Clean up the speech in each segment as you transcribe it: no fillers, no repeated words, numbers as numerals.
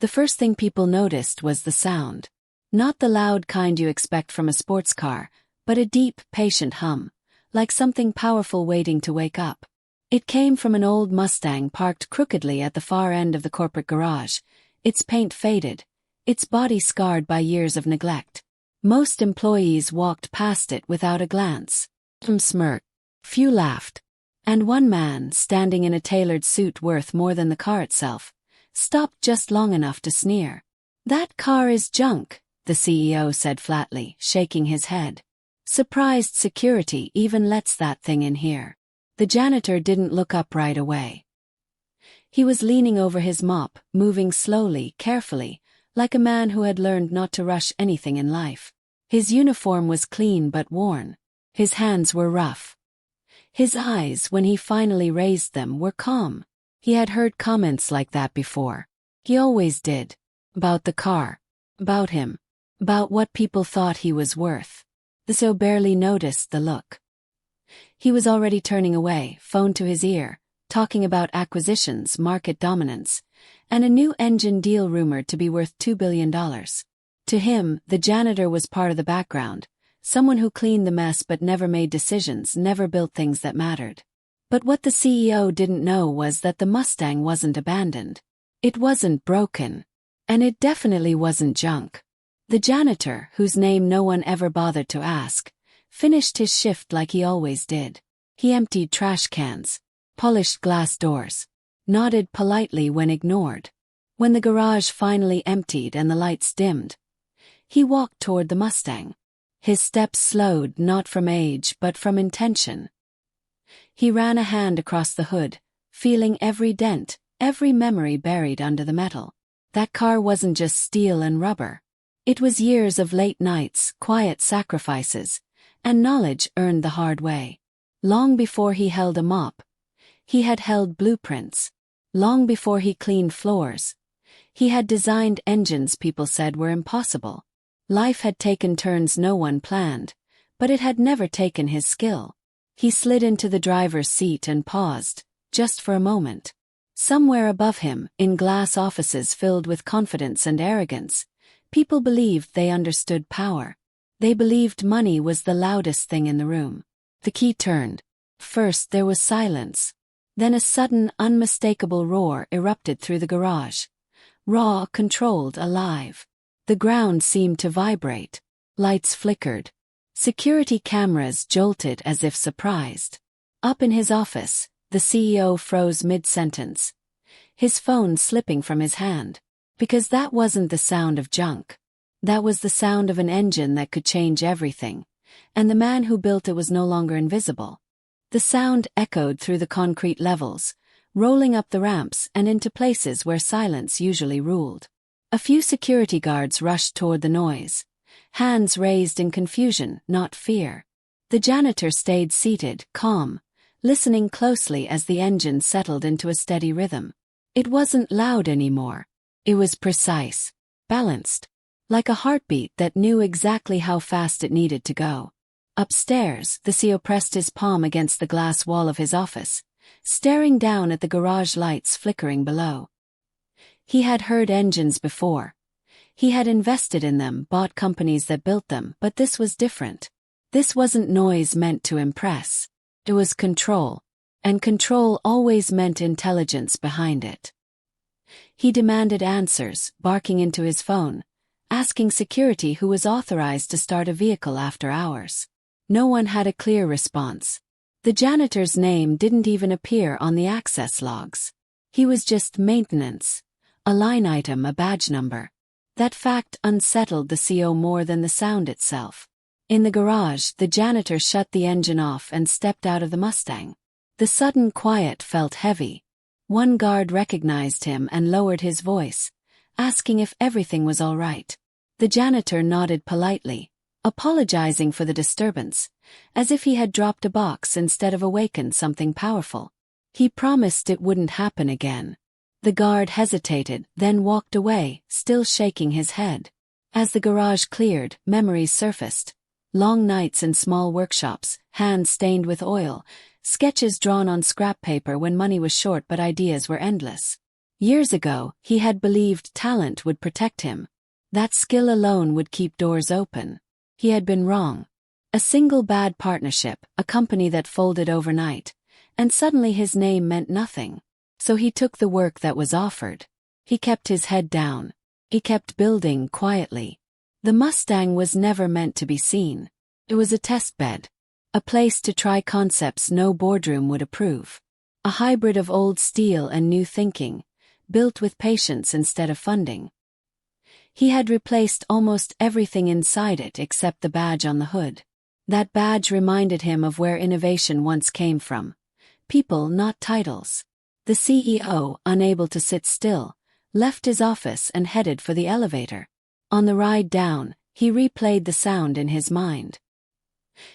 The first thing people noticed was the sound. Not the loud kind you expect from a sports car, but a deep, patient hum, like something powerful waiting to wake up. It came from an old Mustang parked crookedly at the far end of the corporate garage, its paint faded, its body scarred by years of neglect. Most employees walked past it without a glance. Some smirked, few laughed, and one man, standing in a tailored suit worth more than the car itself, stopped just long enough to sneer. "That car is junk," the CEO said flatly, shaking his head. "Surprised security even lets that thing in here." The janitor didn't look up right away. He was leaning over his mop, moving slowly, carefully, like a man who had learned not to rush anything in life. His uniform was clean but worn. His hands were rough. His eyes, when he finally raised them, were calm. He had heard comments like that before. He always did. About the car. About him. About what people thought he was worth. The CEO barely noticed the look. He was already turning away, phone to his ear, talking about acquisitions, market dominance, and a new engine deal rumored to be worth $2 billion. To him, the janitor was part of the background, someone who cleaned the mess but never made decisions, never built things that mattered. But what the CEO didn't know was that the Mustang wasn't abandoned. It wasn't broken. And it definitely wasn't junk. The janitor, whose name no one ever bothered to ask, finished his shift like he always did. He emptied trash cans, polished glass doors, nodded politely when ignored. When the garage finally emptied and the lights dimmed, he walked toward the Mustang. His steps slowed not from age but from intention. He ran a hand across the hood, feeling every dent, every memory buried under the metal. That car wasn't just steel and rubber. It was years of late nights, quiet sacrifices, and knowledge earned the hard way. Long before he held a mop, he had held blueprints. Long before he cleaned floors, he had designed engines people said were impossible. Life had taken turns no one planned, but it had never taken his skill. He slid into the driver's seat and paused, just for a moment. Somewhere above him, in glass offices filled with confidence and arrogance, people believed they understood power. They believed money was the loudest thing in the room. The key turned. First there was silence. Then a sudden, unmistakable roar erupted through the garage. Raw, controlled, alive. The ground seemed to vibrate. Lights flickered. Security cameras jolted as if surprised. Up in his office, the CEO froze mid-sentence, his phone slipping from his hand. Because that wasn't the sound of junk. That was the sound of an engine that could change everything, and the man who built it was no longer invisible. The sound echoed through the concrete levels, rolling up the ramps and into places where silence usually ruled. A few security guards rushed toward the noise, hands raised in confusion, not fear. The janitor stayed seated, calm, listening closely as the engine settled into a steady rhythm. It wasn't loud anymore. It was precise, balanced, like a heartbeat that knew exactly how fast it needed to go. Upstairs, the CEO pressed his palm against the glass wall of his office, staring down at the garage lights flickering below. He had heard engines before. He had invested in them, bought companies that built them, but this was different. This wasn't noise meant to impress. It was control, and control always meant intelligence behind it. He demanded answers, barking into his phone, asking security who was authorized to start a vehicle after hours. No one had a clear response. The janitor's name didn't even appear on the access logs. He was just maintenance, a line item, a badge number. That fact unsettled the CEO more than the sound itself. In the garage, the janitor shut the engine off and stepped out of the Mustang. The sudden quiet felt heavy. One guard recognized him and lowered his voice, asking if everything was all right. The janitor nodded politely, apologizing for the disturbance, as if he had dropped a box instead of awakened something powerful. He promised it wouldn't happen again. The guard hesitated, then walked away, still shaking his head. As the garage cleared, memories surfaced. Long nights in small workshops, hands stained with oil, sketches drawn on scrap paper when money was short but ideas were endless. Years ago, he had believed talent would protect him. That skill alone would keep doors open. He had been wrong. A single bad partnership, a company that folded overnight, and suddenly his name meant nothing. So he took the work that was offered. He kept his head down. He kept building quietly. The Mustang was never meant to be seen. It was a test bed. A place to try concepts no boardroom would approve. A hybrid of old steel and new thinking, built with patience instead of funding. He had replaced almost everything inside it except the badge on the hood. That badge reminded him of where innovation once came from. People, not titles. The CEO, unable to sit still, left his office and headed for the elevator. On the ride down, he replayed the sound in his mind.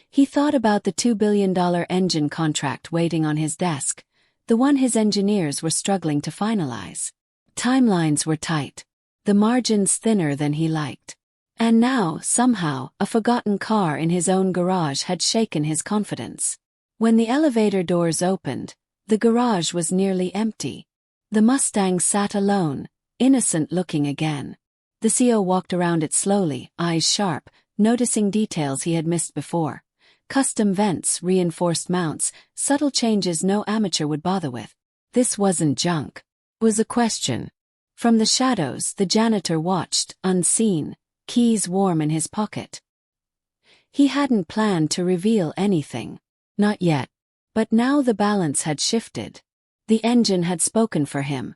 He thought about the $2 billion engine contract waiting on his desk, the one his engineers were struggling to finalize. Timelines were tight, the margins thinner than he liked. And now, somehow, a forgotten car in his own garage had shaken his confidence. When the elevator doors opened, the garage was nearly empty. The Mustang sat alone, innocent-looking again. The CEO walked around it slowly, eyes sharp, noticing details he had missed before. Custom vents, reinforced mounts, subtle changes no amateur would bother with. This wasn't junk. It was a question. From the shadows, the janitor watched, unseen, keys warm in his pocket. He hadn't planned to reveal anything. Not yet. But now the balance had shifted. The engine had spoken for him,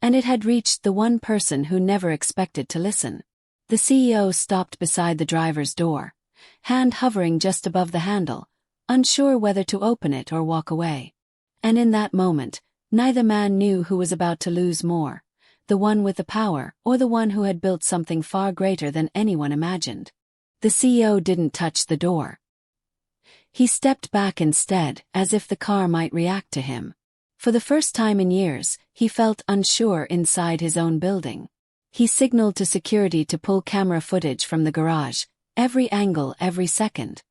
and it had reached the one person who never expected to listen. The CEO stopped beside the driver's door, hand hovering just above the handle, unsure whether to open it or walk away. And in that moment, neither man knew who was about to lose more, the one with the power or the one who had built something far greater than anyone imagined. The CEO didn't touch the door. He stepped back instead, as if the car might react to him. For the first time in years, he felt unsure inside his own building. He signaled to security to pull camera footage from the garage, every angle, every second.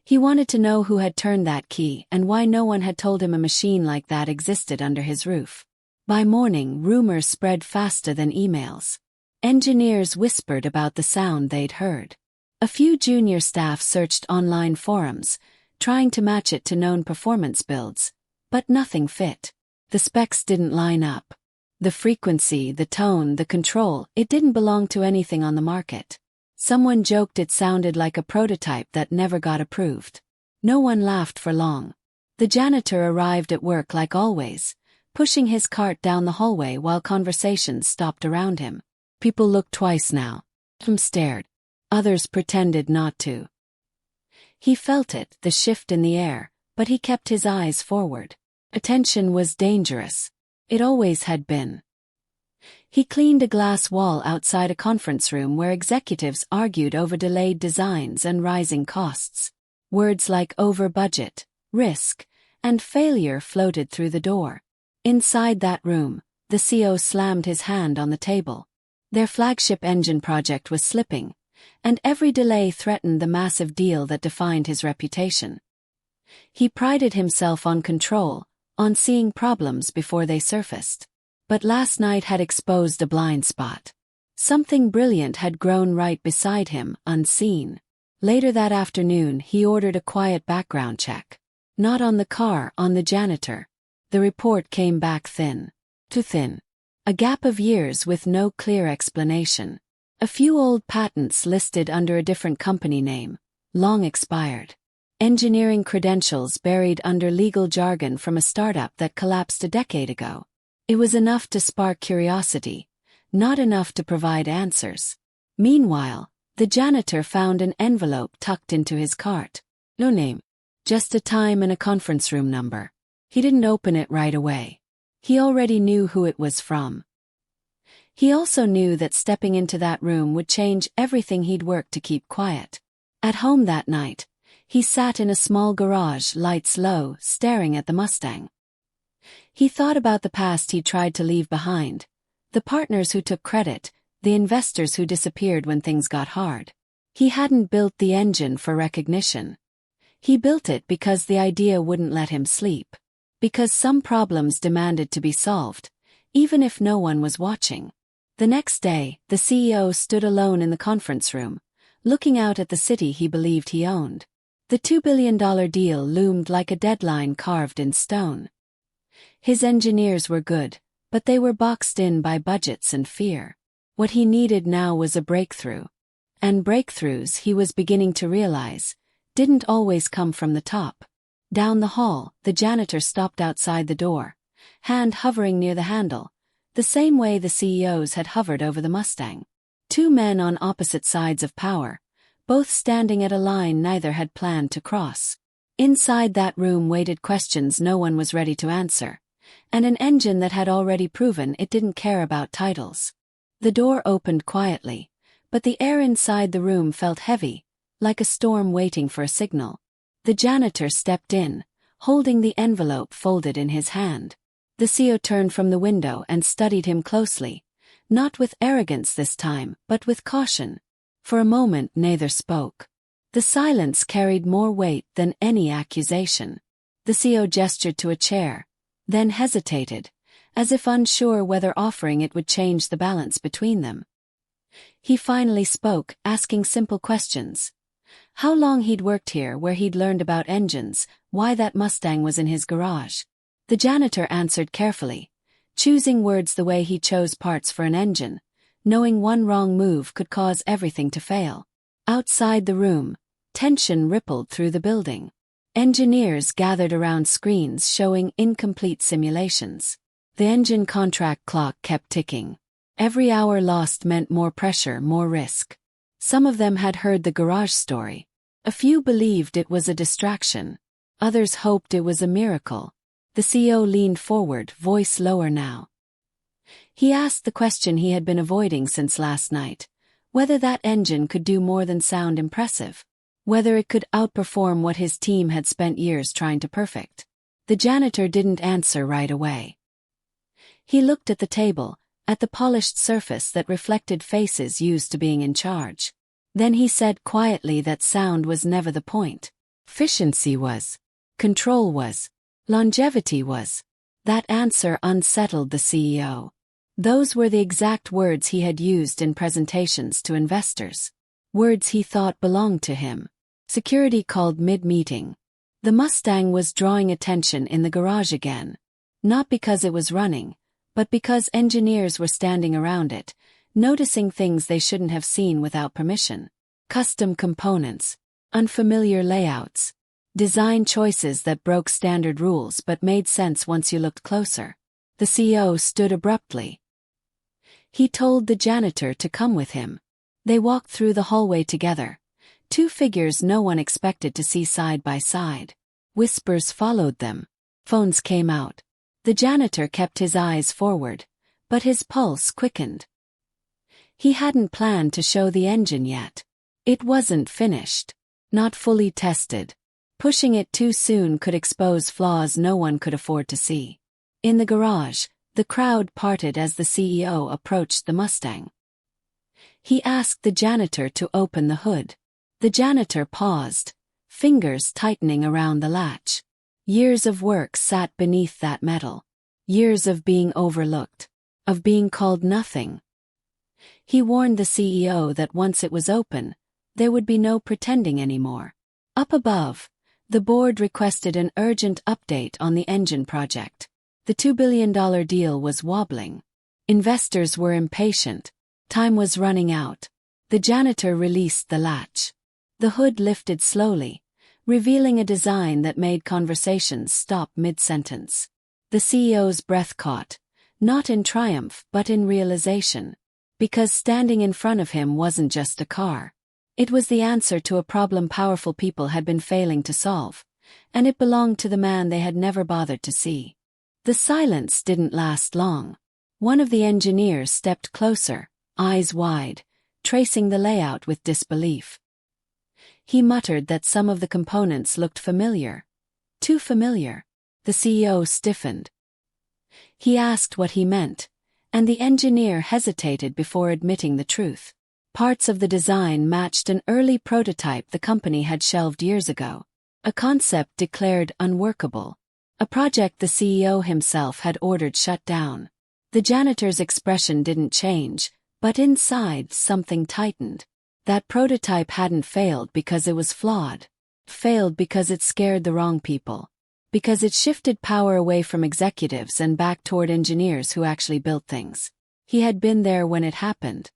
He wanted to know who had turned that key and why no one had told him a machine like that existed under his roof. By morning, rumors spread faster than emails. Engineers whispered about the sound they'd heard. A few junior staff searched online forums, trying to match it to known performance builds, but nothing fit. The specs didn't line up. The frequency, the tone, the control, it didn't belong to anything on the market. Someone joked it sounded like a prototype that never got approved. No one laughed for long. The janitor arrived at work like always, pushing his cart down the hallway while conversations stopped around him. People looked twice now. Some stared. Others pretended not to. He felt it, the shift in the air, but he kept his eyes forward. Attention was dangerous. It always had been. He cleaned a glass wall outside a conference room where executives argued over delayed designs and rising costs. Words like over budget, risk, and failure floated through the door. Inside that room, the CEO slammed his hand on the table. Their flagship engine project was slipping, and every delay threatened the massive deal that defined his reputation. He prided himself on control, on seeing problems before they surfaced. But last night had exposed a blind spot. Something brilliant had grown right beside him, unseen. Later that afternoon, he ordered a quiet background check. Not on the car, on the janitor. The report came back thin. Too thin. A gap of years with no clear explanation. A few old patents listed under a different company name, long expired. Engineering credentials buried under legal jargon from a startup that collapsed a decade ago. It was enough to spark curiosity, not enough to provide answers. Meanwhile, the janitor found an envelope tucked into his cart. No name. Just a time and a conference room number. He didn't open it right away. He already knew who it was from. He also knew that stepping into that room would change everything he'd worked to keep quiet. At home that night, he sat in a small garage, lights low, staring at the Mustang. He thought about the past he'd tried to leave behind, the partners who took credit, the investors who disappeared when things got hard. He hadn't built the engine for recognition. He built it because the idea wouldn't let him sleep. Because some problems demanded to be solved, even if no one was watching. The next day, the CEO stood alone in the conference room, looking out at the city he believed he owned. The $2 billion deal loomed like a deadline carved in stone. His engineers were good, but they were boxed in by budgets and fear. What he needed now was a breakthrough. And breakthroughs, he was beginning to realize, didn't always come from the top. Down the hall, the janitor stopped outside the door, hand hovering near the handle, the same way the CEOs had hovered over the Mustang. Two men on opposite sides of power, both standing at a line neither had planned to cross. Inside that room waited questions no one was ready to answer, and an engine that had already proven it didn't care about titles. The door opened quietly, but the air inside the room felt heavy, like a storm waiting for a signal. The janitor stepped in, holding the envelope folded in his hand. The CEO turned from the window and studied him closely, not with arrogance this time, but with caution. For a moment neither spoke. The silence carried more weight than any accusation. The CEO gestured to a chair, then hesitated, as if unsure whether offering it would change the balance between them. He finally spoke, asking simple questions. How long he'd worked here, where he'd learned about engines, why that Mustang was in his garage. The janitor answered carefully, choosing words the way he chose parts for an engine, knowing one wrong move could cause everything to fail. Outside the room, tension rippled through the building. Engineers gathered around screens showing incomplete simulations. The engine contract clock kept ticking. Every hour lost meant more pressure, more risk. Some of them had heard the garage story. A few believed it was a distraction. Others hoped it was a miracle. The CEO leaned forward, voice lower now. He asked the question he had been avoiding since last night, whether that engine could do more than sound impressive, whether it could outperform what his team had spent years trying to perfect. The janitor didn't answer right away. He looked at the table, at the polished surface that reflected faces used to being in charge. Then he said quietly that sound was never the point. Efficiency was. Control was. Longevity was. That answer unsettled the CEO. Those were the exact words he had used in presentations to investors. Words he thought belonged to him. Security called mid-meeting. The Mustang was drawing attention in the garage again. Not because it was running, but because engineers were standing around it, noticing things they shouldn't have seen without permission. Custom components, unfamiliar layouts, design choices that broke standard rules but made sense once you looked closer. The CEO stood abruptly. He told the janitor to come with him. They walked through the hallway together, two figures no one expected to see side by side. Whispers followed them. Phones came out. The janitor kept his eyes forward, but his pulse quickened. He hadn't planned to show the engine yet. It wasn't finished. Not fully tested. Pushing it too soon could expose flaws no one could afford to see. In the garage, the crowd parted as the CEO approached the Mustang. He asked the janitor to open the hood. The janitor paused, fingers tightening around the latch. Years of work sat beneath that metal. Years of being overlooked. Of being called nothing. He warned the CEO that once it was open, there would be no pretending anymore. Up above, the board requested an urgent update on the engine project. The $2 billion deal was wobbling. Investors were impatient. Time was running out. The janitor released the latch. The hood lifted slowly, revealing a design that made conversations stop mid-sentence. The CEO's breath caught, not in triumph but in realization. Because standing in front of him wasn't just a car. It was the answer to a problem powerful people had been failing to solve, and it belonged to the man they had never bothered to see. The silence didn't last long. One of the engineers stepped closer, eyes wide, tracing the layout with disbelief. He muttered that some of the components looked familiar. Too familiar. The CEO stiffened. He asked what he meant, and the engineer hesitated before admitting the truth. Parts of the design matched an early prototype the company had shelved years ago. A concept declared unworkable. A project the CEO himself had ordered shut down. The janitor's expression didn't change, but inside something tightened. That prototype hadn't failed because it was flawed. Failed because it scared the wrong people. Because it shifted power away from executives and back toward engineers who actually built things. He had been there when it happened.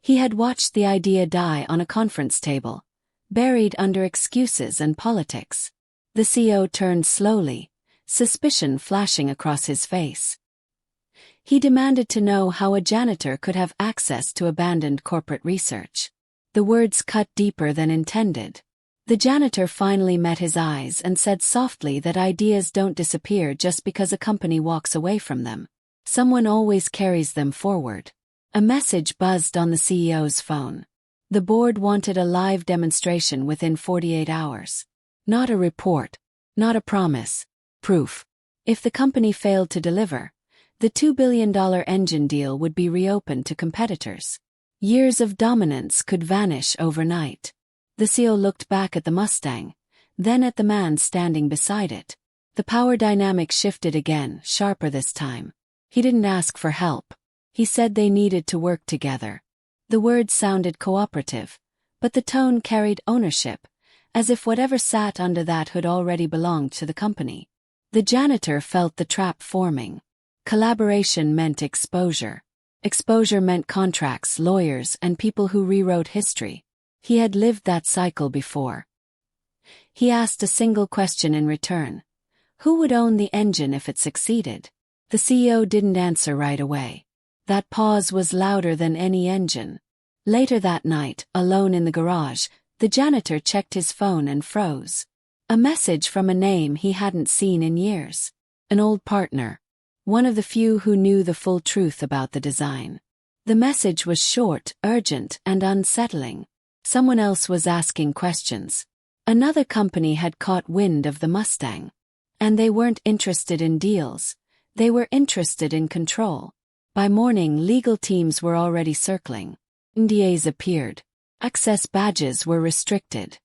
He had watched the idea die on a conference table, buried under excuses and politics. The CEO turned slowly, suspicion flashing across his face. He demanded to know how a janitor could have access to abandoned corporate research. The words cut deeper than intended. The janitor finally met his eyes and said softly that ideas don't disappear just because a company walks away from them. Someone always carries them forward. A message buzzed on the CEO's phone. The board wanted a live demonstration within 48 hours. Not a report. Not a promise. Proof. If the company failed to deliver, the $2 billion engine deal would be reopened to competitors. Years of dominance could vanish overnight. The CEO looked back at the Mustang, then at the man standing beside it. The power dynamic shifted again, sharper this time. He didn't ask for help. He said they needed to work together. The words sounded cooperative, but the tone carried ownership, as if whatever sat under that hood already belonged to the company. The janitor felt the trap forming. Collaboration meant exposure. Exposure meant contracts, lawyers, and people who rewrote history. He had lived that cycle before. He asked a single question in return. Who would own the engine if it succeeded? The CEO didn't answer right away. That pause was louder than any engine. Later that night, alone in the garage, the janitor checked his phone and froze. A message from a name he hadn't seen in years. An old partner. One of the few who knew the full truth about the design. The message was short, urgent, and unsettling. Someone else was asking questions. Another company had caught wind of the Mustang. And they weren't interested in deals. They were interested in control. By morning, legal teams were already circling. NDAs appeared. Access badges were restricted.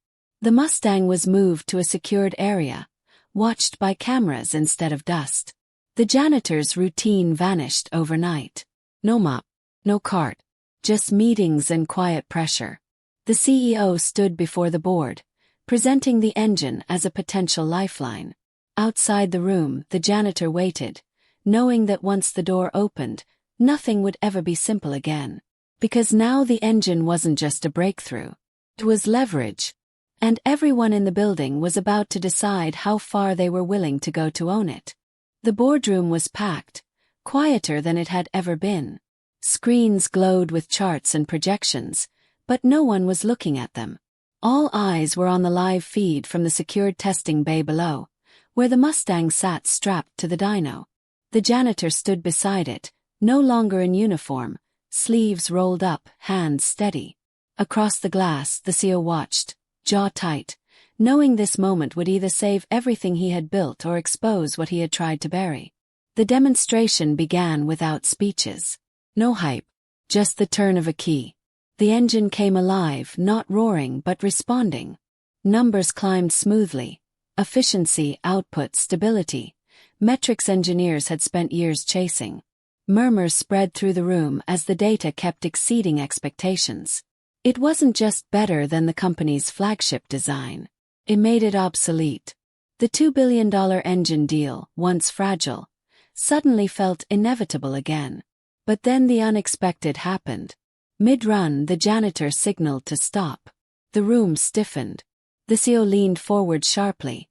The Mustang was moved to a secured area, watched by cameras instead of dust. The janitor's routine vanished overnight. No mop, no cart, just meetings and quiet pressure. The CEO stood before the board, presenting the engine as a potential lifeline. Outside the room, the janitor waited, knowing that once the door opened, nothing would ever be simple again. Because now the engine wasn't just a breakthrough. It was leverage. And everyone in the building was about to decide how far they were willing to go to own it. The boardroom was packed, quieter than it had ever been. Screens glowed with charts and projections, but no one was looking at them. All eyes were on the live feed from the secured testing bay below, where the Mustang sat strapped to the dyno. The janitor stood beside it, no longer in uniform, sleeves rolled up, hands steady. Across the glass, the CEO watched, jaw tight, knowing this moment would either save everything he had built or expose what he had tried to bury. The demonstration began without speeches. No hype, just the turn of a key. The engine came alive, not roaring but responding. Numbers climbed smoothly. Efficiency, output, stability. Metrics engineers had spent years chasing. Murmurs spread through the room as the data kept exceeding expectations. It wasn't just better than the company's flagship design. It made it obsolete. The $2 billion engine deal, once fragile, suddenly felt inevitable again. But then the unexpected happened. Mid-run, the janitor signaled to stop. The room stiffened. The CEO leaned forward sharply,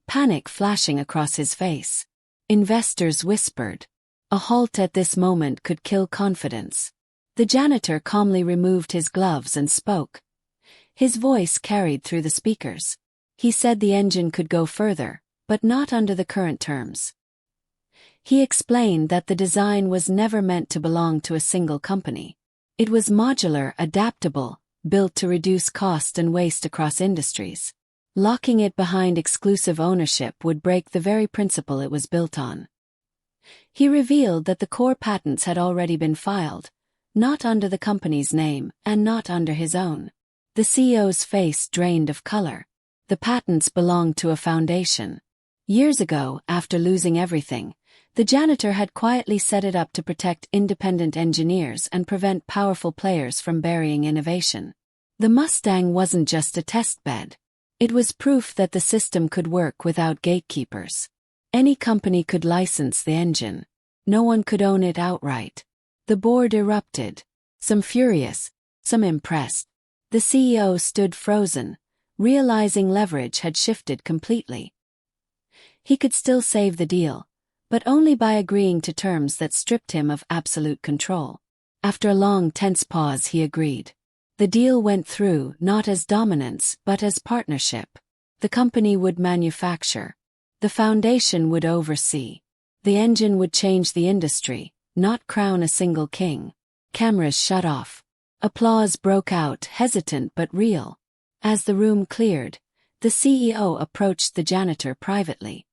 panic flashing across his face. Investors whispered. A halt at this moment could kill confidence. The janitor calmly removed his gloves and spoke. His voice carried through the speakers. He said the engine could go further, but not under the current terms. He explained that the design was never meant to belong to a single company. It was modular, adaptable, built to reduce cost and waste across industries. Locking it behind exclusive ownership would break the very principle it was built on. He revealed that the core patents had already been filed, not under the company's name and not under his own. The CEO's face drained of color. The patents belonged to a foundation. Years ago, after losing everything, The janitor had quietly set it up to protect independent engineers and prevent powerful players from burying innovation. The Mustang wasn't just a test bed. It was proof that the system could work without gatekeepers. Any company could license the engine. No one could own it outright. The board erupted. Some furious, some impressed. The CEO stood frozen, realizing leverage had shifted completely. He could still save the deal, but only by agreeing to terms that stripped him of absolute control. After a long, tense pause, he agreed. The deal went through not as dominance but as partnership. The company would manufacture. The foundation would oversee. The engine would change the industry, not crown a single king. Cameras shut off. Applause broke out, hesitant but real. As the room cleared, the CEO approached the janitor privately.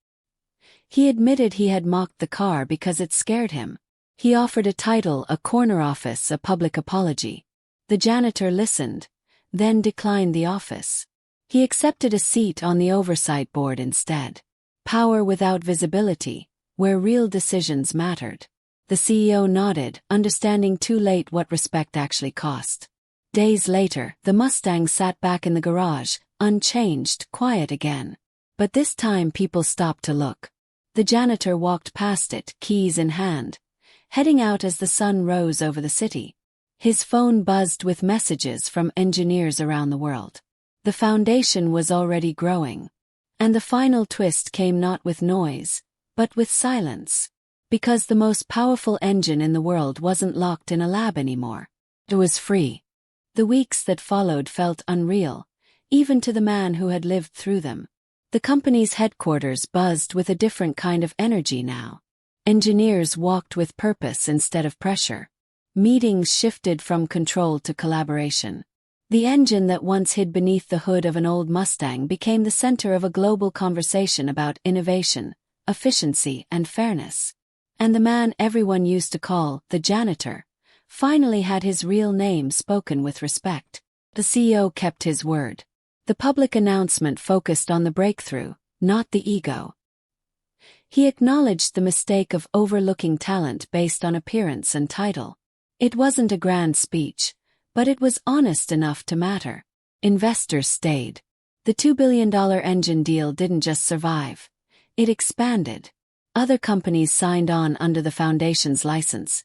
He admitted he had mocked the car because it scared him. He offered a title, a corner office, a public apology. The janitor listened, then declined the office. He accepted a seat on the oversight board instead. Power without visibility, where real decisions mattered. The CEO nodded, understanding too late what respect actually cost. Days later, the Mustang sat back in the garage, unchanged, quiet again. But this time people stopped to look. The janitor walked past it, keys in hand, heading out as the sun rose over the city. His phone buzzed with messages from engineers around the world. The foundation was already growing. And the final twist came not with noise, but with silence. Because the most powerful engine in the world wasn't locked in a lab anymore. It was free. The weeks that followed felt unreal, even to the man who had lived through them. The company's headquarters buzzed with a different kind of energy now. Engineers walked with purpose instead of pressure. Meetings shifted from control to collaboration. The engine that once hid beneath the hood of an old Mustang became the center of a global conversation about innovation, efficiency, and fairness. And the man everyone used to call the janitor finally had his real name spoken with respect. The CEO kept his word. The public announcement focused on the breakthrough, not the ego. He acknowledged the mistake of overlooking talent based on appearance and title. It wasn't a grand speech, but it was honest enough to matter. Investors stayed. The $2 billion engine deal didn't just survive. It expanded. Other companies signed on under the foundation's license.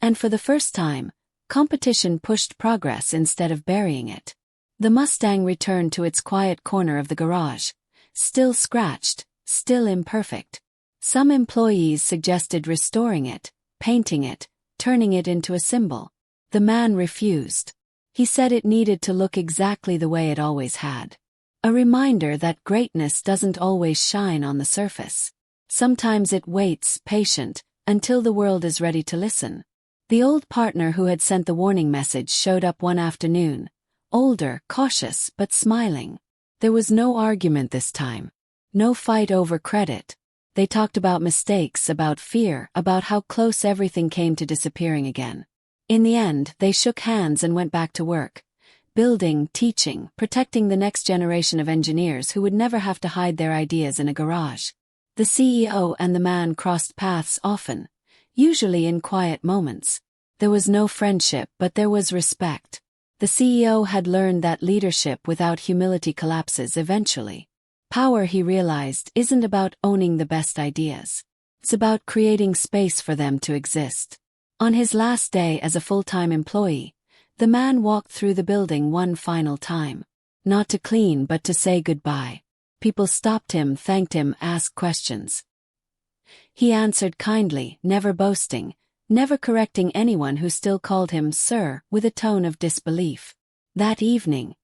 And for the first time, competition pushed progress instead of burying it. The Mustang returned to its quiet corner of the garage. Still scratched, still imperfect. Some employees suggested restoring it, painting it, turning it into a symbol. The man refused. He said it needed to look exactly the way it always had. A reminder that greatness doesn't always shine on the surface. Sometimes it waits, patient, until the world is ready to listen. The old partner who had sent the warning message showed up one afternoon. Older, cautious, but smiling. There was no argument this time. No fight over credit. They talked about mistakes, about fear, about how close everything came to disappearing again. In the end, they shook hands and went back to work. Building, teaching, protecting the next generation of engineers who would never have to hide their ideas in a garage. The CEO and the man crossed paths often, usually in quiet moments. There was no friendship, but there was respect. The CEO had learned that leadership without humility collapses eventually. Power, he realized, isn't about owning the best ideas. It's about creating space for them to exist. On his last day as a full-time employee, the man walked through the building one final time. Not to clean but to say goodbye. People stopped him, thanked him, asked questions. He answered kindly, never boasting, never correcting anyone who still called him sir with a tone of disbelief. That evening,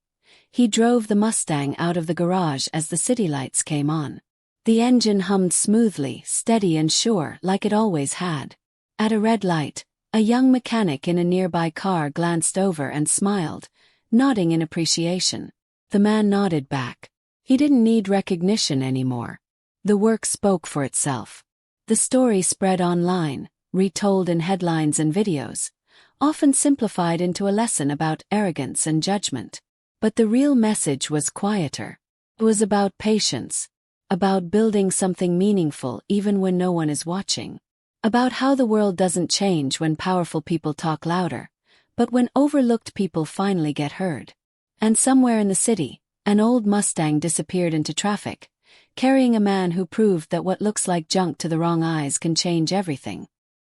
he drove the Mustang out of the garage as the city lights came on. The engine hummed smoothly, steady and sure, like it always had. At a red light, a young mechanic in a nearby car glanced over and smiled, nodding in appreciation. The man nodded back. He didn't need recognition anymore. The work spoke for itself. The story spread online, retold in headlines and videos, often simplified into a lesson about arrogance and judgment. But the real message was quieter. It was about patience, about building something meaningful even when no one is watching. About how the world doesn't change when powerful people talk louder, but when overlooked people finally get heard. And somewhere in the city, an old Mustang disappeared into traffic, carrying a man who proved that what looks like junk to the wrong eyes can change everything.